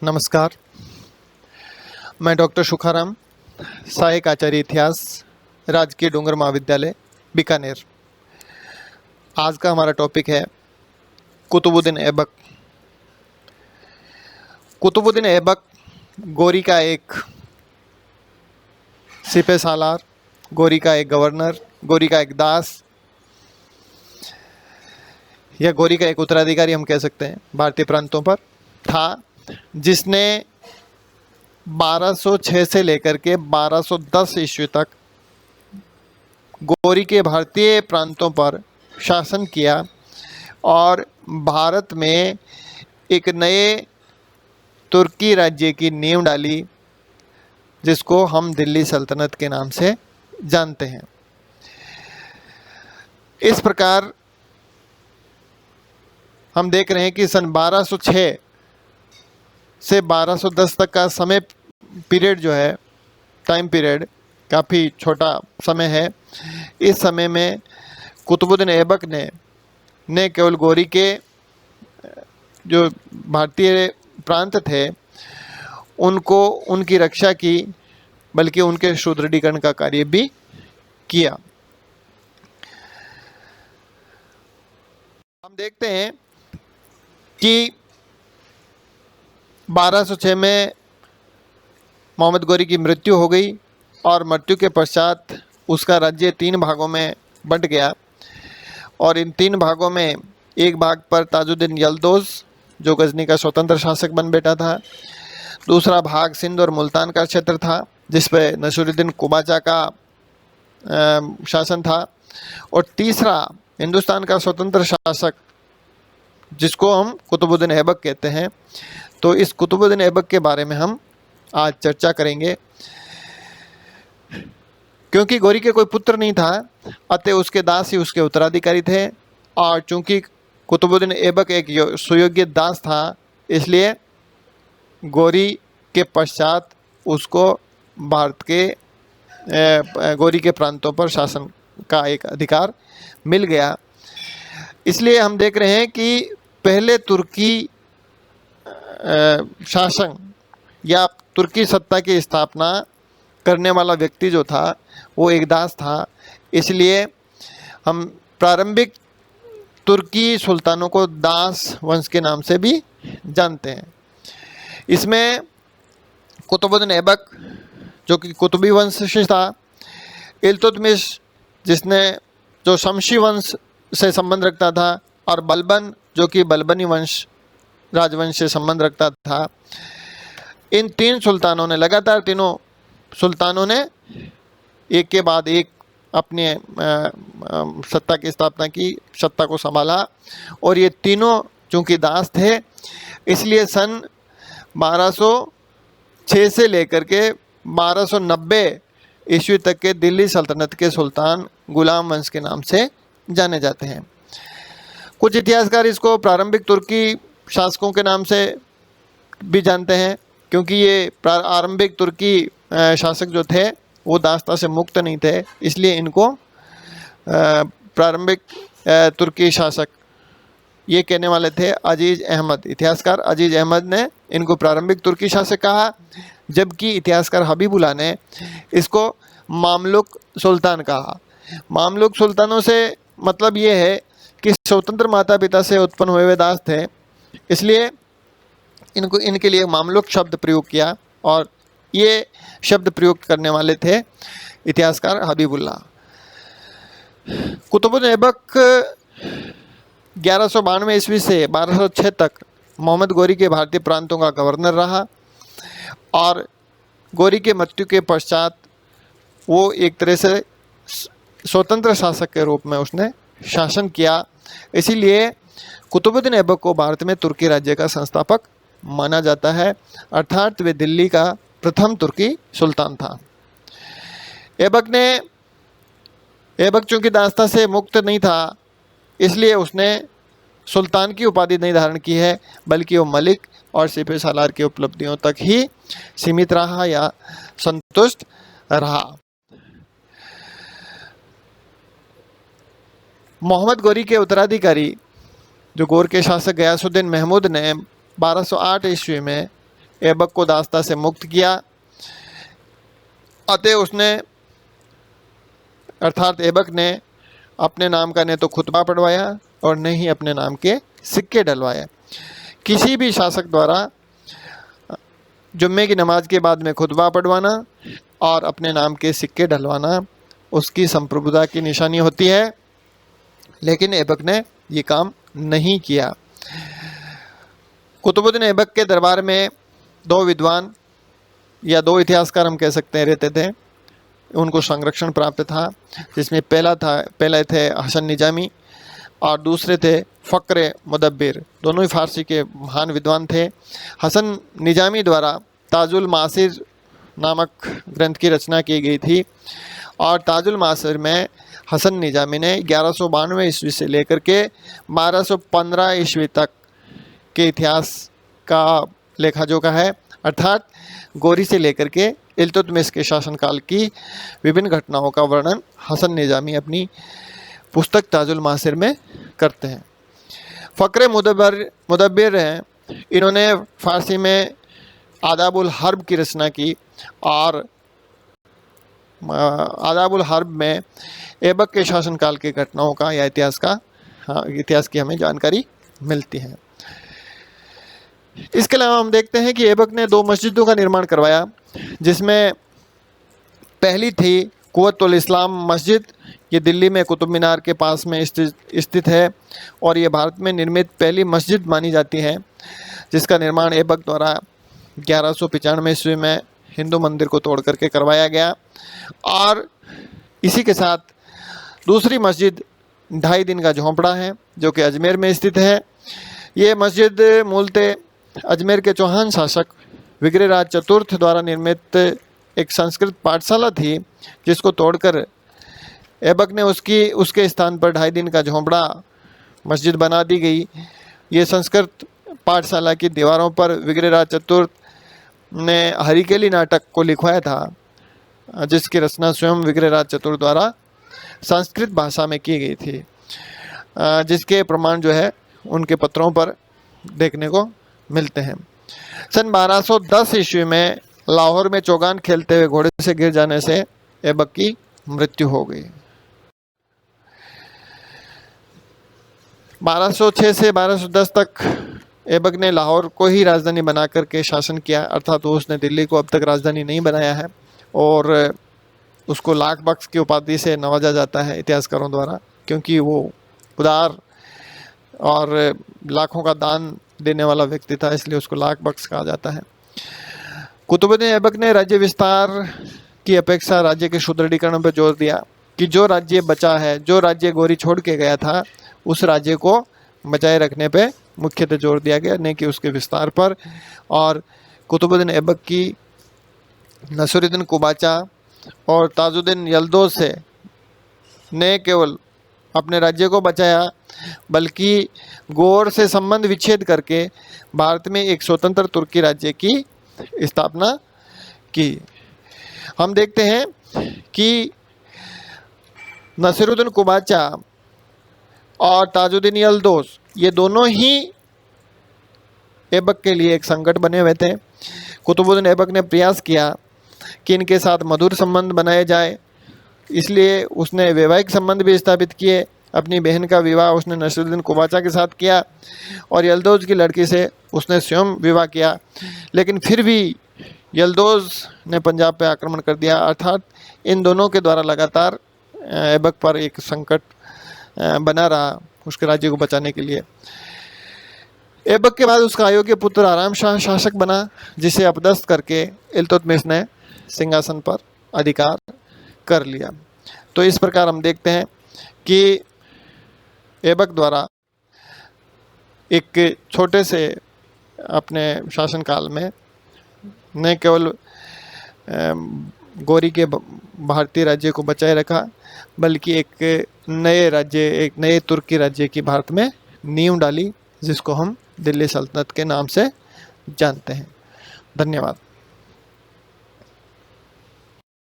नमस्कार। मैं डॉक्टर शुखाराम, सहायक आचार्य इतिहास, राजकीय डूंगर महाविद्यालय बीकानेर। आज का हमारा टॉपिक है कुतुबुद्दीन ऐबक। कुतुबुद्दीन ऐबक गोरी का एक सिपह सालार, गोरी का एक गवर्नर, गोरी का एक दास या गोरी का एक उत्तराधिकारी हम कह सकते हैं, भारतीय प्रांतों पर था, जिसने 1206 से लेकर के 1210 ईस्वी तक गोरी के भारतीय प्रांतों पर शासन किया और भारत में एक नए तुर्की राज्य की नींव डाली, जिसको हम दिल्ली सल्तनत के नाम से जानते हैं। इस प्रकार हम देख रहे हैं कि सन 1206 से 1210 तक का समय पीरियड जो है, टाइम पीरियड काफ़ी छोटा समय है। इस समय में कुतुबुद्दीन ऐबक ने केवल गोरी के जो भारतीय प्रांत थे उनको उनकी रक्षा की, बल्कि उनके सुदृढ़ीकरण का कार्य भी किया। हम देखते हैं कि 1206 में मोहम्मद गोरी की मृत्यु हो गई और मृत्यु के पश्चात उसका राज्य 3 भागों में बंट गया और इन 3 भागों में एक भाग पर ताजुद्दीन यल्दौज जो गजनी का स्वतंत्र शासक बन बैठा था, दूसरा भाग सिंध और मुल्तान का क्षेत्र था जिस पर नसीरुद्दीन कुबाचा का शासन था, और तीसरा हिंदुस्तान का स्वतंत्र शासक जिसको हम कुतुबुद्दीन ऐबक कहते हैं। तो इस कुतुबुद्दीन ऐबक के बारे में हम आज चर्चा करेंगे। क्योंकि गोरी के कोई पुत्र नहीं था, अतः उसके दास ही उसके उत्तराधिकारी थे, और चूंकि कुतुबुद्दीन ऐबक एक सुयोग्य दास था, इसलिए गोरी के पश्चात उसको भारत के गोरी के प्रांतों पर शासन का एक अधिकार मिल गया। इसलिए हम देख रहे हैं कि पहले तुर्की शासन या तुर्की सत्ता की स्थापना करने वाला व्यक्ति जो था वो एक दास था। इसलिए हम प्रारंभिक तुर्की सुल्तानों को दास वंश के नाम से भी जानते हैं। इसमें कुतुबुद्दीन ऐबक जो कि कुतुबी वंश से था, इल्तुतमिश जो शमशी वंश से संबंध रखता था, और बलबन जो कि बलबनी वंश राजवंश से संबंध रखता था। इन 3 सुल्तानों ने लगातार, तीनों सुल्तानों ने एक के बाद एक अपने सत्ता की स्थापना की, सत्ता को संभाला, और ये तीनों चूंकि दास थे, इसलिए सन 1206 से लेकर के 1290 ईस्वी तक के दिल्ली सल्तनत के सुल्तान गुलाम वंश के नाम से जाने जाते हैं। कुछ इतिहासकार इसको प्रारंभिक तुर्की शासकों के नाम से भी जानते हैं, क्योंकि ये प्रारंभिक तुर्की शासक जो थे वो दासता से मुक्त नहीं थे, इसलिए इनको प्रारंभिक तुर्की शासक ये कहने वाले थे। अजीज अहमद, इतिहासकार अजीज अहमद ने इनको प्रारंभिक तुर्की शासक कहा, जबकि इतिहासकार हबीबुल्लाह ने इसको मामलुक सुल्तान कहा। मामलुक सुल्तानों से मतलब ये है कि स्वतंत्र माता पिता से उत्पन्न हुए दास थे, इसलिए इनके लिए मामलुक शब्द प्रयोग किया, और ये शब्द प्रयोग करने वाले थे इतिहासकार हबीबुल्लाह। कुतुबुद्दीन ऐबक 1192 ईस्वी से 1206 तक मोहम्मद गोरी के भारतीय प्रांतों का गवर्नर रहा, और गोरी के मृत्यु के पश्चात वो एक तरह से स्वतंत्र शासक के रूप में उसने शासन किया। इसीलिए कुतुबुद्दीन ऐबक को भारत में तुर्की राज्य का संस्थापक माना जाता है, अर्थात वे दिल्ली का प्रथम तुर्की सुल्तान था। ऐबक चूंकि दासता से मुक्त नहीं था, इसलिए उसने सुल्तान की उपाधि नहीं धारण की है, बल्कि वो मलिक और सिपह सालार की उपलब्धियों तक ही सीमित रहा या संतुष्ट रहा। मोहम्मद गोरी के उत्तराधिकारी जो गोर के शासक गयासुद्दीन महमूद ने 1208 ईस्वी में ऐबक को दास्ता से मुक्त किया। अतः उसने अर्थात ऐबक ने अपने नाम का न तो खुतबा पढ़वाया और न ही अपने नाम के सिक्के डलवाए। किसी भी शासक द्वारा जुम्मे की नमाज के बाद में खुतबा पढ़वाना और अपने नाम के सिक्के डलवाना उसकी संप्रभुता की निशानी होती है, लेकिन ऐबक ने ये काम नहीं किया। कुतुबुद्दीन ऐबक के दरबार में दो विद्वान या दो इतिहासकार हम कह सकते हैं रहते थे, उनको संरक्षण प्राप्त था, जिसमें पहले थे हसन निजामी और दूसरे थे फ़क्र मुदब्बिर। दोनों ही फ़ारसी के महान विद्वान थे। हसन निजामी द्वारा ताजुल मासिर नामक ग्रंथ की रचना की गई थी और ताजुल मासिर में हसन निजामी ने 1192 ईस्वी से लेकर के 1215 ईस्वी तक के इतिहास का लेखा जोखा है, अर्थात गोरी से लेकर के इल्तुतमिश के शासनकाल की विभिन्न घटनाओं का वर्णन हसन निजामी अपनी पुस्तक ताजुल मासिर में करते हैं। फ़क्र मुदब्बिर हैं, इन्होंने फ़ारसी में आदाबुल हर्ब की रचना की और आदाबुल हर्ब में ऐबक के शासनकाल की घटनाओं का या इतिहास की हमें जानकारी मिलती है। इसके अलावा हम देखते हैं कि ऐबक ने दो मस्जिदों का निर्माण करवाया, जिसमें पहली थी कुव्वतुल इस्लाम मस्जिद। ये दिल्ली में कुतुब मीनार के पास में स्थित है और ये भारत में निर्मित पहली मस्जिद मानी जाती है, जिसका निर्माण ऐबक द्वारा 1195 ईस्वी में हिंदू मंदिर को तोड़ करके करवाया गया। और इसी के साथ दूसरी मस्जिद 2.5 दिन का झोंपड़ा है, जो कि अजमेर में स्थित है। ये मस्जिद मूलतः अजमेर के चौहान शासक विग्रहराज चतुर्थ द्वारा निर्मित एक संस्कृत पाठशाला थी, जिसको तोड़कर ऐबक ने उसके स्थान पर 2.5 दिन का झोंपड़ा मस्जिद बना दी गई। ये संस्कृत पाठशाला की दीवारों पर विग्रहराज चतुर्थ ने हरिकेली नाटक को लिखवाया था, जिसकी रचना स्वयं विग्रहराज चतुर्थ द्वारा संस्कृत भाषा में की गई थी, जिसके प्रमाण जो है उनके पत्रों पर देखने को मिलते हैं। सन 1210 ईस्वी में लाहौर में चौगान खेलते हुए घोड़े से गिर जाने से ऐबक की मृत्यु हो गई। 1206 से 1210 तक ऐबक ने लाहौर को ही राजधानी बना करके शासन किया, अर्थात तो उसने दिल्ली को अब तक राजधानी नहीं बनाया है और उसको लाख बख्श की उपाधि से नवाजा जाता है इतिहासकारों द्वारा, क्योंकि वो उदार और लाखों का दान देने वाला व्यक्ति था, इसलिए उसको लाख बख्श कहा जाता है। कुतुबुद्दीन ऐबक ने राज्य विस्तार की अपेक्षा राज्य के सुदृढ़ीकरण पर जोर दिया कि जो राज्य बचा है, जो राज्य गोरी छोड़ के गया था, उस राज्य को बचाए रखने पे मुख्यतः जोर दिया गया, न कि उसके विस्तार पर। और कुतुबुद्दीन ऐबक की नसीरुद्दीन कुबाचा और ताजुद्दीन यल्दौज से न केवल अपने राज्य को बचाया, बल्कि गौर से संबंध विच्छेद करके भारत में एक स्वतंत्र तुर्की राज्य की स्थापना की। हम देखते हैं कि नसीरुद्दीन कुबाचा और ताजुद्दीन यल्दौज ये दोनों ही ऐबक के लिए एक संकट बने हुए थे। कुतुबुद्दीन ऐबक ने प्रयास किया कि इनके साथ मधुर संबंध बनाए जाए, इसलिए उसने वैवाहिक संबंध भी स्थापित किए। अपनी बहन का विवाह उसने नसीरुद्दीन कुबाचा के साथ किया और यल्दौज की लड़की से उसने स्वयं विवाह किया, लेकिन फिर भी यल्दौज ने पंजाब पर आक्रमण कर दिया, अर्थात इन दोनों के द्वारा लगातार ऐबक पर एक संकट बना रहा उसके राज्य को बचाने के लिए। ऐबक के बाद उसका अयोग्य पुत्र आराम शाह शासक बना, जिसे अपदस्थ करके इल्तुतमिश ने सिंहासन पर अधिकार कर लिया। तो इस प्रकार हम देखते हैं कि ऐबक द्वारा एक छोटे से अपने शासनकाल में न केवल गोरी के भारतीय राज्य को बचाए रखा, बल्कि एक नए तुर्की राज्य की भारत में नींव डाली, जिसको हम दिल्ली सल्तनत के नाम से जानते हैं। धन्यवाद।